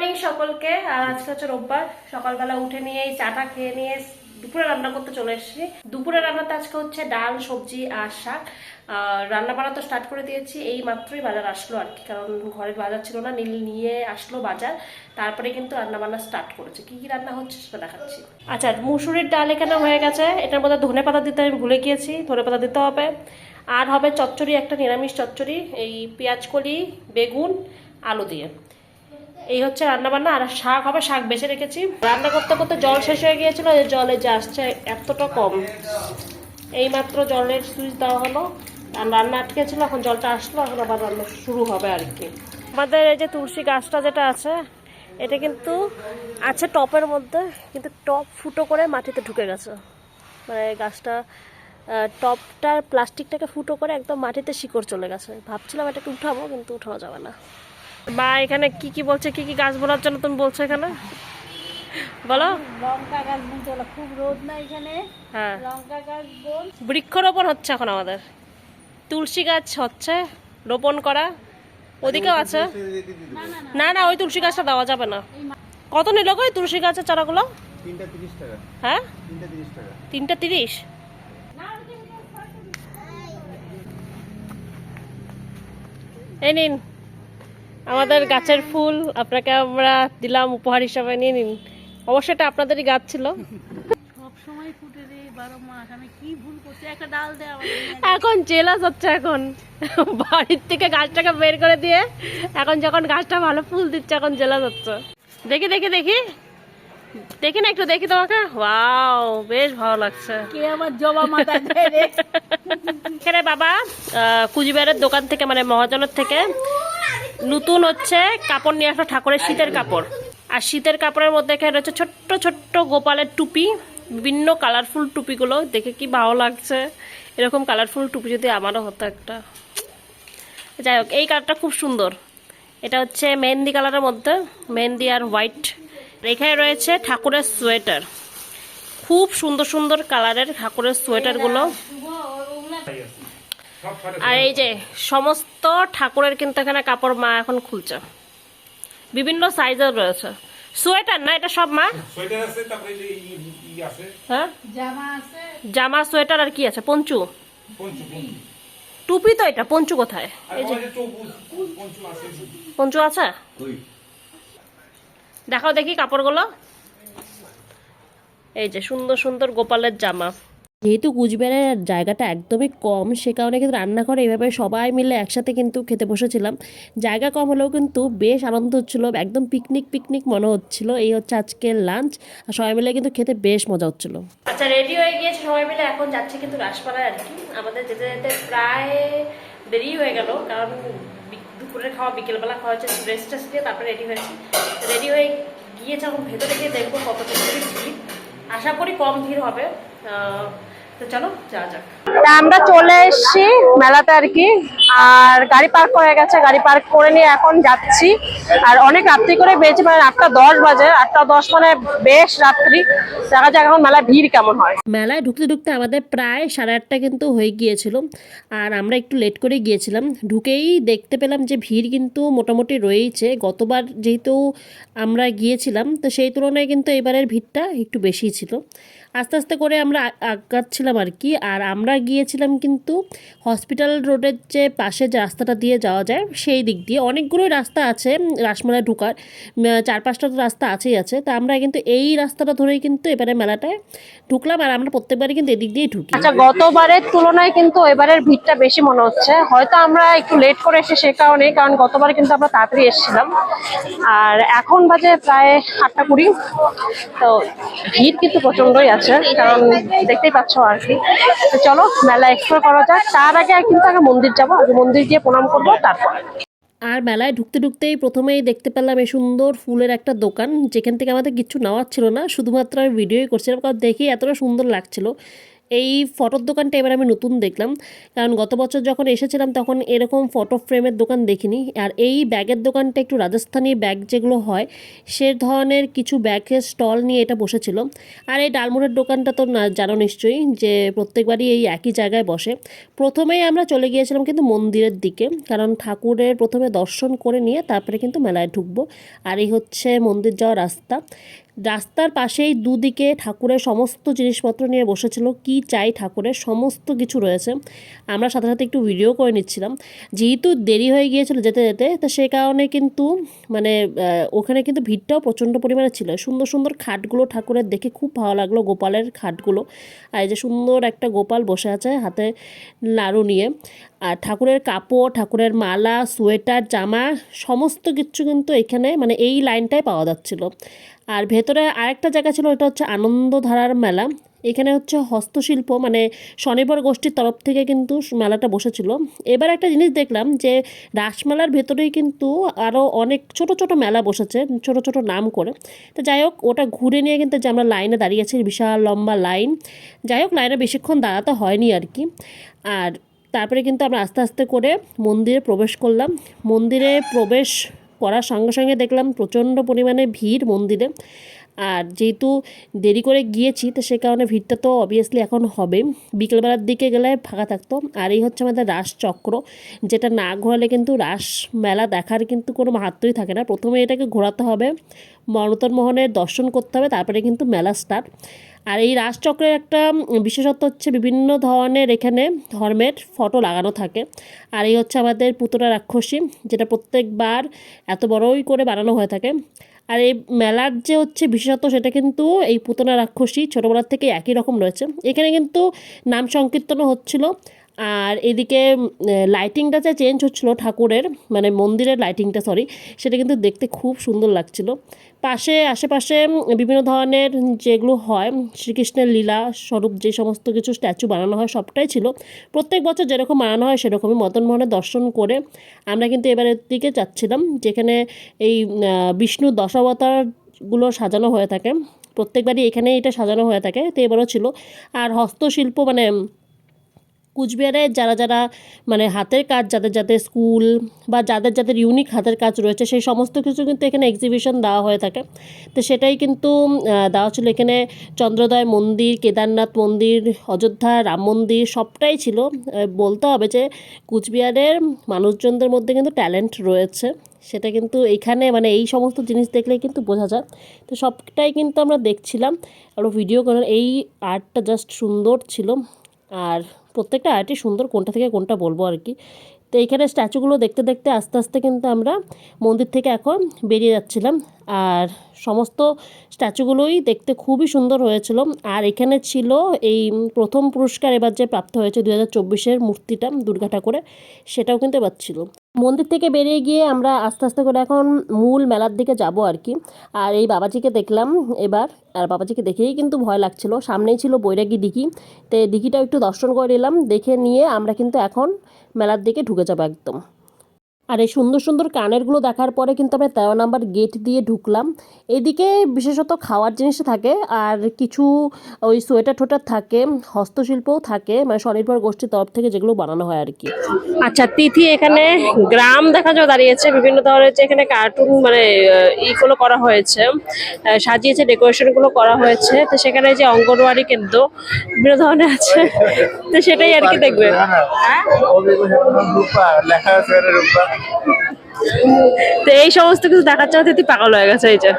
Morning সকলকে। আর আজকে হচ্ছে রোববার, সকালবেলা উঠে নিয়ে এই চাটা খেয়ে নিয়ে দুপুরে রান্না করতে চলে এসেছি। দুপুরে রান্নাতে আজকে হচ্ছে ডাল, সবজি আর শাক। রান্না বান্না তো স্টার্ট করে দিয়েছি, এই মাত্রই বাজার আসলো আর কি, কারণ ঘরে বাজার ছিল না, নীল নিয়ে আসলো বাজার, তারপরে কিন্তু রান্না বান্না স্টার্ট করেছে। কি কি রান্না হচ্ছে সেটা দেখাচ্ছি। আচ্ছা, মুসুরির ডাল এখানে হয়ে গেছে, এটার মধ্যে ধনে পাতা দিতে আমি ভুলে গিয়েছি, ধনে পাতা দিতে হবে। আর হবে চচ্চড়ি, একটা নিরামিষ চচ্চড়ি, এই পেঁয়াজ কলি, বেগুন, আলু দিয়ে। এই হচ্ছে রান্না বান্না। আর শাক হবে, শাক বেছে রেখেছি। রান্না করতে করতে জল শেষ হয়ে গিয়েছিল, জলে যে আসছে এতটা কম, এইমাত্র জলের সুইচ দেওয়া হলো, আর রান্না আটকে ছিল, এখন জলটা আসলো, এখন আবার রান্না শুরু হবে আর কি। আমাদের এই যে তুলসী গাছটা যেটা আছে, এটা কিন্তু আছে টপের মধ্যে, কিন্তু টপ ফুটো করে মাটিতে ঢুকে গেছে। মানে গাছটা টপটার প্লাস্টিকটাকে ফুটো করে একদম মাটিতে শিকড় চলে গেছে। ভাবছিলাম এটাকে উঠাবো, কিন্তু উঠানো যাবে না। বা এখানে কি কি বলছে, কি কি গাছ বলার জন্য তুমি বলছো এখানে বলো। লঙ্কা গাছ বলতে হলো, খুব রোদ না এখানে। হ্যাঁ, লঙ্কা গাছ বল। বৃক্ষরোপণ হচ্ছে এখন আমাদের, তুলসী গাছ হচ্ছে রোপণ করা। ওদিকেও আছে। না না, ওই তুলসী গাছটা দেওয়া যাবে না। কত নিল গো এই তুলসী গাছের চারাগুলো? 3টা 30 টাকা। হ্যাঁ, 3টা 30 টাকা। 3টা 30। এই নিন আমাদের গাছের ফুল, আপনাকে আমরা দিলাম উপহার হিসাবে, নিয়ে নিন। অবশ্যই এটা আপনাদেরই গাছ ছিল। সব সময় ফুটে রে 12 মাস। আমি কি ভুল করছি? একটা ডাল দে আমার। এখন জেলাস হচ্ছে, এখন বাড়ির থেকে গাছটাকে বের করে দিয়ে এখন যখন গাছটা ভালো ফুল দিচ্ছে, এখন জেলাস হচ্ছে। দেখি দেখি দেখি দেখি না, একটু দেখি তোমাকে। ওয়াও, বেশ ভালো লাগছে। কে আমার জবা মাথা দেয় রে? এখানে বাবা কুচবিহারের দোকান থেকে, মানে মহাজনের থেকে নতুন হচ্ছে কাপড় নিয়ে আসলো, ঠাকুরের শীতের কাপড়। আর শীতের কাপড়ের মধ্যে এখানে রয়েছে ছোট্ট ছোট্ট গোপালের টুপি, বিভিন্ন কালারফুল টুপিগুলো দেখে কি ভালো লাগছে। এরকম কালারফুল টুপি যদি আমারও হতো একটা। যাই হোক, এই কালারটা খুব সুন্দর। এটা হচ্ছে মেহেন্দি কালারের মধ্যে, মেহেন্দি আর হোয়াইট। এখানে রয়েছে ঠাকুরের সোয়েটার, খুব সুন্দর সুন্দর কালারের ঠাকুরের সোয়েটারগুলো। আর এই যে সমস্ত ঠাকুরের কিন্তু এখানে কাপড় মা এখন খুলছে, বিভিন্ন সাইজের রয়েছে। সোয়েটার না, এটা সব মা সোয়েটার আছে, তারপরে যে ই আছে, হ্যাঁ, জামা আছে। জামা, সোয়েটার, আর কি আছে? পঞ্চু, পঞ্চু পঞ্চু। টুপি তো এটা, পঞ্চু কোথায়? আর এই যে ওই যে চৌবুজ পঞ্চু আছে। পঞ্চু আছে, ওই দেখাও দেখি কাপড়গুলো। এই যে সুন্দর সুন্দর গোপালের জামা। যেহেতু কুচবিহারের জায়গাটা একদমই কম, সে কারণে কিন্তু রান্নাঘরে এইভাবে সবাই মিলে একসাথে কিন্তু খেতে বসেছিলাম। জায়গা কম হলেও কিন্তু বেশ আনন্দ হচ্ছিলো, একদম পিকনিক পিকনিক মনে হচ্ছিল। এই হচ্ছে আজকের লাঞ্চ, আর সবাই মিলে কিন্তু খেতে বেশ মজা হচ্ছিল। আচ্ছা, রেডি হয়ে গিয়েছে সবাই মিলে, এখন যাচ্ছে কিন্তু রাসপাড়ায় আর কি। আমাদের যেতে যেতে প্রায় দেরি হয়ে গেল, কারণ দুপুরের খাওয়া, বিকেলবেলা খাওয়া হচ্ছে, রেস্ট টেস্ট দিয়ে তারপরে রেডি হয়েছি। রেডি হয়ে গিয়েছে, এখন ভেতরে গিয়ে দেখবো কতটা ভিড়। আশা করি কম ভিড় হবে। তো চলো যাওয়া যাক। আমরা চলে এসেছি মেলাতে আর কি, আর গাড়ি পার্ক হয়ে গেছে, গাড়ি পার্ক করে নিয়ে এখন যাচ্ছি। আর অনেক রাত্রি করে বেজে, মানে 8টা 10 বাজে, 8টা 10 মানে বেশ রাত্রি। দেখা যাক এখন মেলায় ভিড় কেমন হয়। মেলায় ঢুকতে ঢুকতে আমাদের প্রায় 8:30 কিন্তু হয়ে গিয়েছিল, আর আমরা একটু লেট করে গিয়েছিলাম। ঢুকেই দেখতে পেলাম যে ভিড় কিন্তু মোটামুটি রয়েছে। গতবার যেহেতু আমরা গিয়েছিলাম, তো সেই তুলনায় কিন্তু এবারের ভিড়টা একটু বেশি ছিল। আস্তে আস্তে করে আমরা আগাচ্ছিলাম আর কি। আর আমরা গিয়েছিলাম কিন্তু হসপিটাল রোডের যে পাশে যে রাস্তাটা দিয়ে যাওয়া যায়, সেই দিক দিয়ে। অনেকগুলোই রাস্তা আছে রাসমেলায় ঢোকার, 4-5টা তো রাস্তা আছেই আছে। তা আমরা কিন্তু এই রাস্তাটা ধরেই কিন্তু এবারে মেলাটায় ঢুকলাম, আর আমরা প্রত্যেকবারই কিন্তু এদিক দিয়েই ঢুকি। আচ্ছা, গতবারের তুলনায় কিন্তু এবারের ভিড়টা বেশি মনে হচ্ছে। হয়তো আমরা একটু লেট করে এসে সে কারণে, কারণ গতবার কিন্তু আমরা তাড়াতাড়ি এসেছিলাম। আর এখন বাজে প্রায় 8টা 20। তো ভিড় কিন্তু প্রচন্ডই আছে, কারণ দেখতেই পাচ্ছ আর কি। তো চলো মেলা এক্সপ্লোর করা যাক। তার আগে কিন্তু আগে মন্দির যাবো, আগে মন্দির গিয়ে প্রণাম করবো তারপর। আর মেলায় ঢুকতে ঢুকতেই প্রথমেই দেখতে পেলাম এই সুন্দর ফুলের একটা দোকান, যেখান থেকে আমাদের কিছু নেওয়ার ছিল না, শুধুমাত্র আমি ভিডিওই করছিলাম, কারণ দেখেই এতটা সুন্দর লাগছিল। এই ফটোর দোকানটা এবার আমি নতুন দেখলাম, কারণ গত বছর যখন এসেছিলাম তখন এরকম ফটো ফ্রেমের দোকান দেখিনি। আর এই ব্যাগের দোকানটা একটু রাজস্থানি ব্যাগ যেগুলো হয় সে ধরনের কিছু ব্যাগের স্টল নিয়ে এটা বসেছিল। আর এই ডালমুড়ের দোকানটা তো না জানো নিশ্চয়ই যে প্রত্যেকবারই এই একই জায়গায় বসে। প্রথমেই আমরা চলে গিয়েছিলাম কিন্তু মন্দিরের দিকে, কারণ ঠাকুরের প্রথমে দর্শন করে নিয়ে তারপরে কিন্তু মেলায় ঢুকবো। আর এই হচ্ছে মন্দির যাওয়ার রাস্তা। রাস্তার পাশেই দুদিকে ঠাকুরের সমস্ত জিনিসপত্র নিয়ে বসেছিল, কি চাই ঠাকুরের সমস্ত কিছু রয়েছে। আমরা সাথে সাথে একটু ভিডিও করে নিচ্ছিলাম, যেহেতু দেরি হয়ে গিয়েছিল যেতে যেতে, তো সেই কারণে কিন্তু মানে ওখানে কিন্তু ভিড়টাও প্রচণ্ড পরিমাণে ছিল। সুন্দর সুন্দর খাটগুলো ঠাকুরের দেখে খুব ভালো লাগলো, গোপালের খাটগুলো। আর এই যে সুন্দর একটা গোপাল বসে আছে হাতে নাড়ু নিয়ে। আর ঠাকুরের কাপড়, ঠাকুরের মালা, সোয়েটার, জামা সমস্ত কিছু কিন্তু এখানে মানে এই লাইনটায় পাওয়া যাচ্ছিল। আর ভেতরে আরেকটা জায়গা ছিল, এটা হচ্ছে আনন্দধারার মেলা। এখানে হচ্ছে হস্তশিল্প মানে স্বনির্ভর গোষ্ঠীর তরফ থেকে কিন্তু মেলাটা বসেছিল। এবার একটা জিনিস দেখলাম যে রাসমেলার ভেতরেই কিন্তু আরও অনেক ছোট ছোট মেলা বসেছে, ছোট ছোট নাম করে। তো যাই হোক, ওটা ঘুরে নিয়ে কিন্তু যে আমরা লাইনে দাঁড়িয়েছি, বিশাল লম্বা লাইন। যাই হোক, লাইনে বেশিক্ষণ দাঁড়াতে হয়নি আর কি। আর তারপরে কিন্তু আমরা আস্তে আস্তে করে মন্দিরে প্রবেশ করলাম। মন্দিরে প্রবেশ করার সঙ্গে সঙ্গে দেখলাম প্রচণ্ড পরিমাণে ভিড় মন্দিরে। আর যেহেতু দেরি করে গিয়েছি তো সে কারণে ভিড়টা তো অবভিয়াসলি এখন হবে। বিকেলবেলার দিকে গেলে ফাঁকা থাকতো। আর এই হচ্ছে আমাদের রাস চক্র, যেটা না ঘোরালে কিন্তু রাস মেলা দেখার কিন্তু কোনো মাহাত্ম্যই থাকে না। প্রথমে এটাকে ঘোরাতে হবে, মনতন মোহনের দর্শন করতে হবে, তারপরে কিন্তু মেলা স্টার্ট। আর এই রাসচক্রের একটা বিশেষত্ব হচ্ছে বিভিন্ন ধরনের এখানে ধর্মের ফটো লাগানো থাকে। আর এই হচ্ছে আমাদের পুতনা রাক্ষসী, যেটা প্রত্যেকবার এত বড়ই করে বানানো হয়ে থাকে। আর এই মেলার যে হচ্ছে বিশেষত্ব সেটা কিন্তু এই পুতনা রাক্ষসী ছোটোবেলার থেকে একই রকম রয়েছে। এখানে কিন্তু নাম সংকীর্তনও হচ্ছিল। আর এদিকে লাইটিংটা যে চেঞ্জ হচ্ছিলো ঠাকুরের মানে মন্দিরের লাইটিংটা সেটা কিন্তু দেখতে খুব সুন্দর লাগছিল। পাশে আশেপাশে বিভিন্ন ধরনের যেগুলো হয় শ্রীকৃষ্ণের লীলা স্বরূপ যে সমস্ত কিছু স্ট্যাচু বানানো হয় সবটাই ছিল। প্রত্যেক বছর যেরকম বানানো হয় সেরকমই মদন মোহনের দর্শন করে আমরা কিন্তু এবারের দিকে যাচ্ছিলাম, যেখানে এই বিষ্ণুর দশাবতারগুলো সাজানো হয়ে থাকে। প্রত্যেকবারই এখানে এটা সাজানো হয়ে থাকে, তো এবারও ছিল। আর হস্তশিল্প মানে কুচবিহারে যারা যারা মানে হাতের কাজ যাদের যাদের স্কুল বা যাদের যাদের ইউনিক হাতের কাজ রয়েছে সেই সমস্ত কিছু কিন্তু এখানে এক্সিবিশন দেওয়া হয়ে থাকে। তো সেটাই কিন্তু দেওয়া ছিল এখানে। চন্দ্রোদয় মন্দির, কেদারনাথ মন্দির, অযোধ্যা রাম মন্দির সবটাই ছিল। বলতে হবে যে কুচবিহারের মানুষজনদের মধ্যে কিন্তু ট্যালেন্ট রয়েছে, সেটা কিন্তু এখানে মানে এই সমস্ত জিনিস দেখলেই কিন্তু বোঝা যায়। তো সবটাই কিন্তু আমরা দেখছিলাম আরও ভিডিও করার। এই আর্টটা জাস্ট সুন্দর ছিল। আর প্রত্যেকটা আর্টই সুন্দর, কোনটা থেকে কোনটা বলবো আর কি। তো এইখানে স্ট্যাচুগুলো দেখতে দেখতে আস্তে আস্তে কিন্তু আমরা মন্দির থেকে এখন বেরিয়ে যাচ্ছিলাম। আর সমস্ত স্ট্যাচুগুলোই দেখতে খুবই সুন্দর হয়েছিল। আর এখানে ছিল এই প্রথম পুরস্কার এবার যে প্রাপ্ত হয়েছে 2024-এর মূর্তিটা দুর্গা ঠাকুরের, সেটাও কিন্তু এবার ছিল। মন্দির থেকে বেরিয়ে গিয়ে আমরা আস্তে আস্তে করে এখন মূল মেলার দিকে যাব আর কি। আর এই বাবাজিকে দেখলাম এবার, আর বাবাজিকে দেখেই কিন্তু ভয় লাগছিল। সামনেই ছিল বৈরাগী দিঘি, তো এই দিঘিটাও একটু দর্শন করে নিলাম। দেখে নিয়ে আমরা কিন্তু এখন মেলার দিকে ঢুকে যাবো একদম। আর এই সুন্দর সুন্দর কানেরগুলো দেখার পরে কিন্তু আমরা 13 নম্বর গেট দিয়ে ঢুকলাম। এদিকে বিশেষত খাওয়ার জিনিস থাকে, আর কিছু ওই সোয়েটার টোয়েটার থাকে, হস্তশিল্পও থাকে মানে স্বনির্ভর গোষ্ঠীর তরফ থেকে যেগুলো বানানো হয় আর কি। আচ্ছা তিথি, এখানে গ্রাম দেখা যায় দাঁড়িয়েছে, বিভিন্ন ধরনের যে এখানে কার্টুন মানে ইগুলো করা হয়েছে, সাজিয়েছে, ডেকোরেশনগুলো করা হয়েছে। তো সেখানে যে অঙ্গনওয়াড়ি কেন্দ্র বিভিন্ন ধরনের আছে, তো সেটাই আর কি দেখবে। তো এই সমস্ত কিছু দেখার জন্য তিথি পাগল হয়ে গেছে। এই যে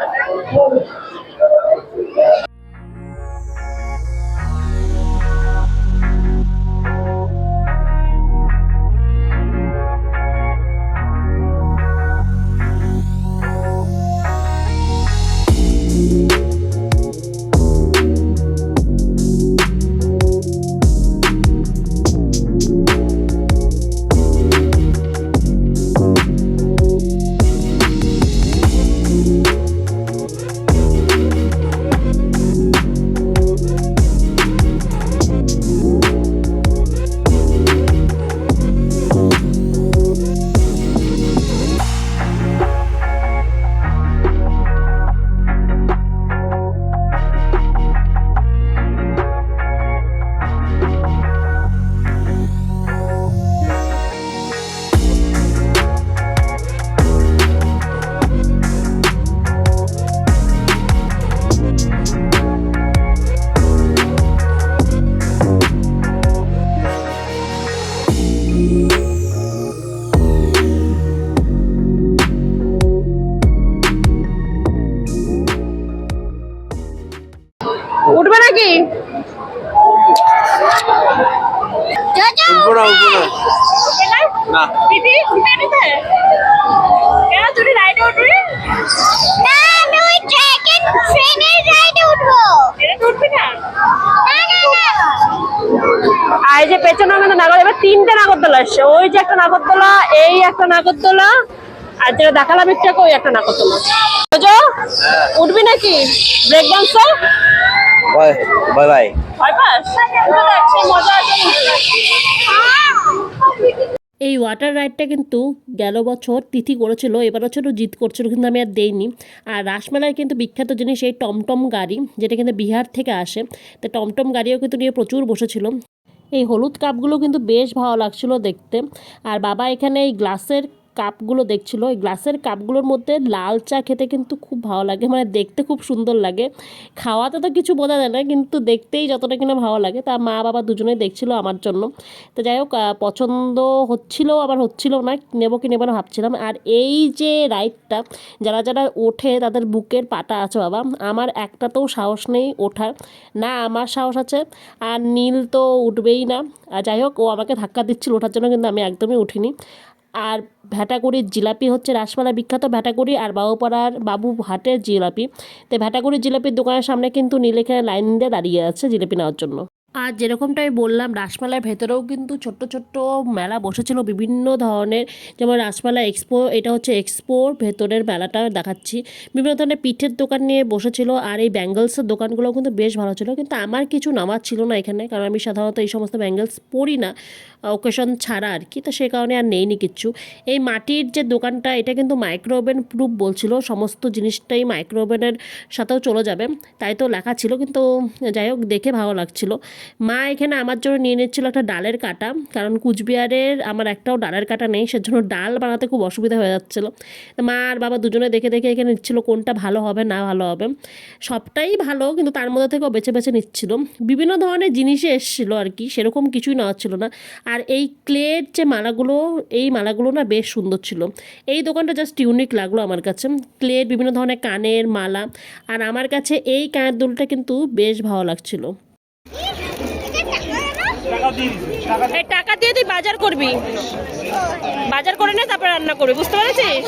উঠবে নাকি? আর এই যে পেছনে কিন্তু নাগর, এবার 3টে নাগরদোলা আসছে। ওই যে একটা নাগরদোলা, এই একটা নাগরদোলা, আর যেটা দেখালাম একটু আগে ওই একটা নাগরদোলা। বুঝো উঠবি নাকি ব্রেক ডান্সে? Bye bye. ভয় পাস? মজা আছে। এই ওয়াটার রাইডটা কিন্তু গেল বছর তিথি করেছিল, এবার বছরও জিত করছিল, কিন্তু আমি আর দেইনি। আর রাসমেলায় কিন্তু বিখ্যাত জিনিস এই টমটম গাড়ি, যেটা কিন্তু বিহার থেকে আসে। তো টমটম গাড়িও কিন্তু নিয়ে প্রচুর বসেছিল। এই হলুদ কাপগুলো কিন্তু বেশ ভালো লাগছিল দেখতে। আর বাবা এখানে এই গ্লাসের কাপগুলো দেখছিল। এই গ্লাসের কাপগুলোর মধ্যে লাল চা খেতে কিন্তু খুব ভালো লাগে, মানে দেখতে খুব সুন্দর লাগে। খাওয়াতে তো কিছু বোঝা যায় না, কিন্তু দেখতেই যতটা কিনা ভালো লাগে। তা মা বাবা দুজনেই দেখছিল আমার জন্য। তো যাই হোক, পছন্দ হচ্ছিল আবার হচ্ছিল না, নেবো কি নেবো না ভাবছিলাম। আর এই যে রাইডটা যারা যারা ওঠে তাদের বুকের পাটা আছে বাবা, আমার একটাতেও সাহস নেই ওঠার। না আমার সাহস আছে, আর নীল তো উঠবেই না। আর যাই হোক, ও আমাকে ধাক্কা দিচ্ছিল ওঠার জন্য, কিন্তু আমি একদমই উঠিনি। আর ভ্যাটাগুড়ির জিলাপি হচ্ছে রাসমেলা বিখ্যাত ভ্যাটাগুড়ি আর বাবুপাড়ার বাবুঘাটের জিলাপি। তো ভ্যাটাগুড়ির জিলাপির দোকানের সামনে কিন্তু নীল এখানে লাইন দিয়ে দাঁড়িয়ে আছে জিলাপি নেওয়ার জন্য। আর যেরকমটা আমি বললাম, রাসমেলার ভেতরেও কিন্তু ছোট্ট ছোট্ট মেলা বসেছিল বিভিন্ন ধরনের, যেমন রাসমেলা এক্সপো, এটা হচ্ছে এক্সপোর ভেতরের মেলাটা দেখাচ্ছি। বিভিন্ন ধরনের পিঠের দোকান নিয়ে বসেছিল, আর এই ব্যাঙ্গলসের দোকানগুলোও কিন্তু বেশ ভালো ছিল। কিন্তু আমার কিছু নামার ছিল না এখানে, কারণ আমি সাধারণত এই সমস্ত ব্যাঙ্গলস পরি না ওকেশন ছাড়া আর কি, তো সে কারণে আর নেইনি কিচ্ছু। এই মাটির যে দোকানটা, এটা কিন্তু মাইক্রো ওভেন প্রুফ বলছিল, সমস্ত জিনিসটাই মাইক্রো ওভেনের সাথেও চলে যাবে, তাই তো লেখা ছিল। কিন্তু যাই হোক, দেখে ভালো লাগছিল। মা এখানে আমার জন্য নিয়ে নিচ্ছিল একটা ডালের কাটা, কারণ কুচবিহারের আমার একটাও ডালের কাটা নেই, সেজন্য ডাল বানাতে খুব অসুবিধা হয়ে যাচ্ছিলো। মা আর বাবা দুজনে দেখে দেখে এখানে নিচ্ছিল কোনটা ভালো হবে না ভালো হবে। সবটাই ভালো, কিন্তু তার মধ্যে থেকেও বেছে বেছে নিচ্ছিল। বিভিন্ন ধরনের জিনিসে এসেছিলো আর কি, সেরকম কিছুই নেওয়া ছিল না। আর এই ক্লের যে মালাগুলো, এই মালাগুলো না বেশ সুন্দর ছিল। এই দোকানটা জাস্ট ইউনিক লাগলো আমার কাছে, ক্লের বিভিন্ন ধরনের কানের মালা। আর আমার কাছে এই কানের দুলটা কিন্তু বেশ ভালো লাগছিল। এই টাকা দিয়ে তুই বাজার করবি, বাজার করে নে তারপরে রান্না করবি, বুঝতে পেরেছিস?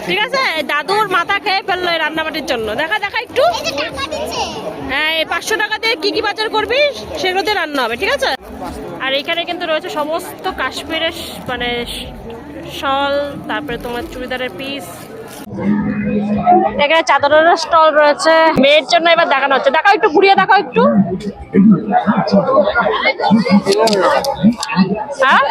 ঠিক আছে। দাদুর মাথা খেয়ে ফেললো এই রান্নাবাটির জন্য। দেখা দেখা একটু, হ্যাঁ, 500 টাকা দিয়ে কি কি বাজার করবি সেগুলো দিয়ে রান্না হবে, ঠিক আছে? আর এখানে কিন্তু রয়েছে সমস্ত কাশ্মীরের মানে শল, তারপরে তোমার চুড়িদারের পিস। এখানে চাদরের স্টল রয়েছে মেয়ের জন্য, এবার দেখানো হচ্ছে। দেখাও একটু, ঘুরিয়ে দেখাও একটু। হ্যাঁ,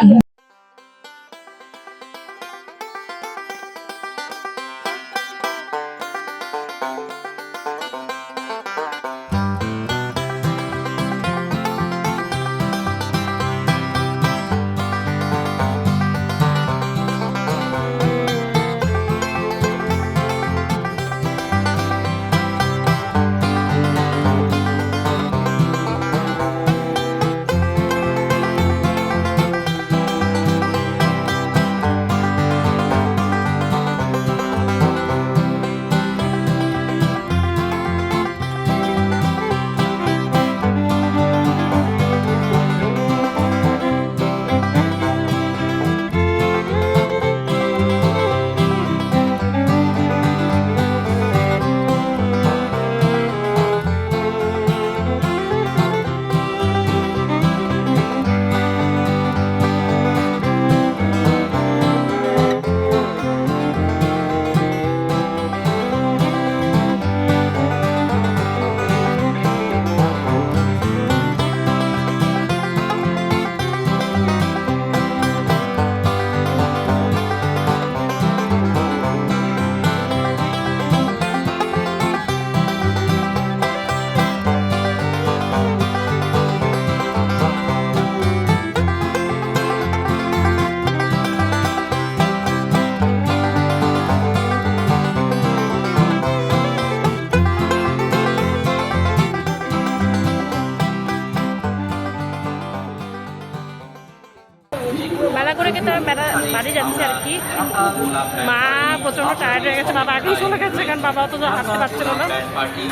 মা প্রচন্ড টায়ার্ড হয়ে গেছে, বাবা আগেই চলে গেছে কারণ বাবা তো হাঁটতে পারছিল না।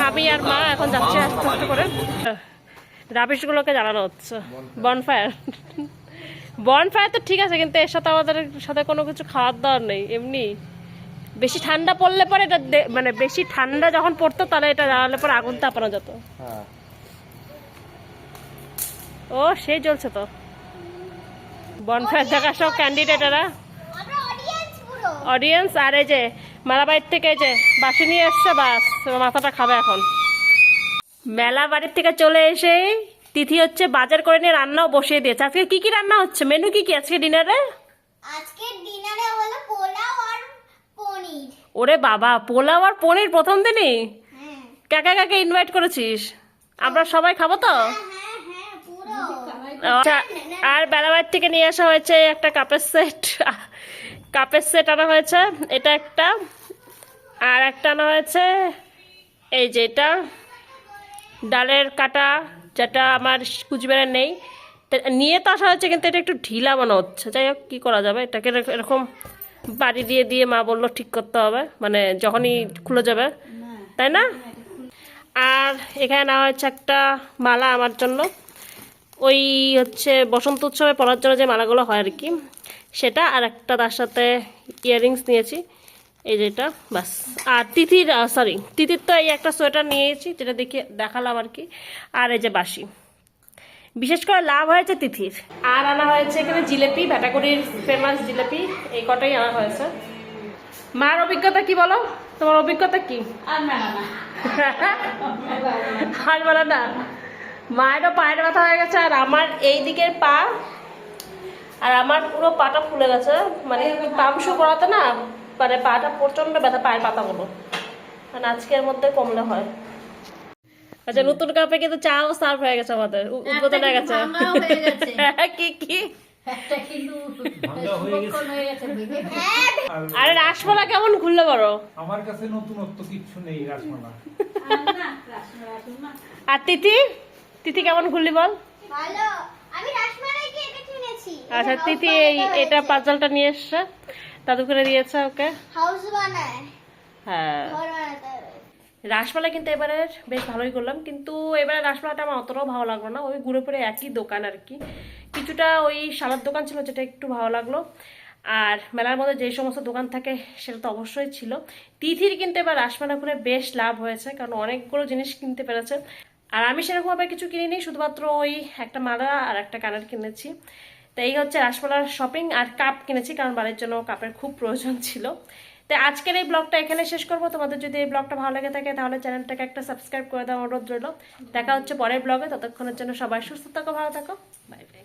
আমি আর মা এখন যাচ্ছি আস্তে আস্তে করে। রাবিশগুলোকে জ্বালানো হচ্ছে বনফায়ার। বনফায়ার তো ঠিক আছে, কিন্তু এর সাথে আমাদের সাথে কোনো কিছু খাওয়ার দাওয়ার নেই। এমনি বেশি ঠান্ডা পড়লে পরে এটা মানে বেশি ঠান্ডা যখন পড়তো তাহলে এটা জ্বালালে পরে আগুন তাপানো যেত। ও সেই জ্বলছে তো বনফায়ার দেখা সব ক্যান্ডিডেটেরা, অডিয়েন্স। আর এই যে মেলা বাড়ির থেকে এই যে বাসি নিয়ে এসছে, বাস মাথাটা খাবে এখন। মেলা বাড়ির থেকে চলে এসে তিথি হচ্ছে বাজার করে নিয়ে রান্নাও বসিয়ে দিয়েছে। আজকে কি কি রান্না হচ্ছে, মেনু কি কি আজকে ডিনারে? আজকে ডিনারে হলো পোলাও আর পনির। ওরে বাবা, পোলাও আর পনির প্রথম দিনই? হ্যাঁ কাকে কাকে ইনভাইট করেছিস? আমরা সবাই খাবো তো? হ্যাঁ হ্যাঁ পুরো। আচ্ছা, আর বেলাবাড়ির থেকে নিয়ে আসা হয়েছে একটা কাপের সেট। কাপের সেট আনা হয়েছে, এটা একটা। আর একটা আনা হয়েছে এই যে এটা ডালের কাটা, যেটা আমার কুচবিহারে নেই। নিয়ে তো আসা হয়েছে, কিন্তু এটা একটু ঢিলা মনে হচ্ছে। যাই হোক, কী করা যাবে, এটাকে এরকম বাড়ি দিয়ে দিয়ে মা বললো ঠিক করতে হবে, মানে যখনই খুলে যাবে, তাই না? আর এখানে নেওয়া হয়েছে একটা মালা আমার জন্য, ওই হচ্ছে বসন্ত উৎসবে পরার জন্য যে মালাগুলো হয় আর কি, সেটা। আর একটা তার সাথে ইয়াররিংস নিয়েছি, এই যেটা, বাস। আর তিথির তিথির তো এই একটা সোয়েটার নিয়েছি, যেটা দেখে দেখালাম আর কি। আর এই যে বাসি, বিশেষ করে লাভ হয়েছে তিথির। আর আনা হয়েছে এখানে জিলেপি, ভ্যাটাগুড়ির ফেমাস জিলেপি, এই কটাই আনা হয়েছে। মার অভিজ্ঞতা কি বলো, তোমার অভিজ্ঞতা কি? আর মেলা না, আর বলো না, মায়েরও পায়ের ব্যথা হয়ে গেছে, আর আমার এই দিকের পা, আর আমার পুরো পাটা ফুলে গেছে, মানে পামশু করাতে না, মানে পাটা প্রচন্ড ব্যথা, পায়ের পাতাগুলো, মানে আজকের মধ্যে কমলে হয়। আচ্ছা, নতুন কাপে কিন্তু চাও সার্ভ হয়ে গেছে আমাদের, উদ্বোধন হয়ে গেছে। ভাঙাও হয়ে গেছে। কি কি? একটা কিন্তু ভক্ষণ হয়ে গেছে ভেঙে। আরে রাসমালা কেমন ঘুরলে বড়? আমার কাছে নতুনত্ব কিচ্ছু নেই রাসমালা। আর তিথি, তিথি কেমন ঘুরলি বল? ভালো, আমি রাসমালাই কি এটা কিনেছি। আচ্ছা, তিথি এই এটা পাজলটা নিয়ে এসছে, দাদু করে দিয়েছে ওকে। হাউস বানায়, হ্যাঁ, ঘর বানাতে হবে। রাসমালা কিন্তু এবারে বেশ ভালোই করলাম, কিন্তু এবারে রাসমালাটা আমার অতটাও ভালো লাগলো না। ওই ঘুরে ফিরে একই দোকান আর কি, কিছুটা ওই সালাদ দোকান ছিল যেটা একটু ভালো লাগলো। আর মেলার মধ্যে যে সমস্ত দোকান থাকে সেটা তো অবশ্যই ছিল। তিথির কিন্তু এবার রাসমালা ঘুরে বেশ লাভ হয়েছে, কারণ অনেকগুলো জিনিস কিনতে পেরেছে। আর আমি সেরকমভাবে কিছু কিনিনি, শুধুমাত্র ওই একটা মালা আর একটা কানের কিনেছি। তো এই হচ্ছে রাসমালার শপিং। আর কাপ কিনেছি, কারণ বাড়ির জন্য কাপের খুব প্রয়োজন ছিল। তো আজকের এই ব্লগটা এখানে শেষ করবো। তোমাদের যদি এই ব্লগটা ভালো লেগে থাকে তাহলে চ্যানেলটাকে একটা সাবস্ক্রাইব করে দেওয়ার অনুরোধ রইল। দেখা হচ্ছে পরের ব্লগে, ততক্ষণের জন্য সবাই সুস্থ থাকো, ভালো থাকো, বাই বাই।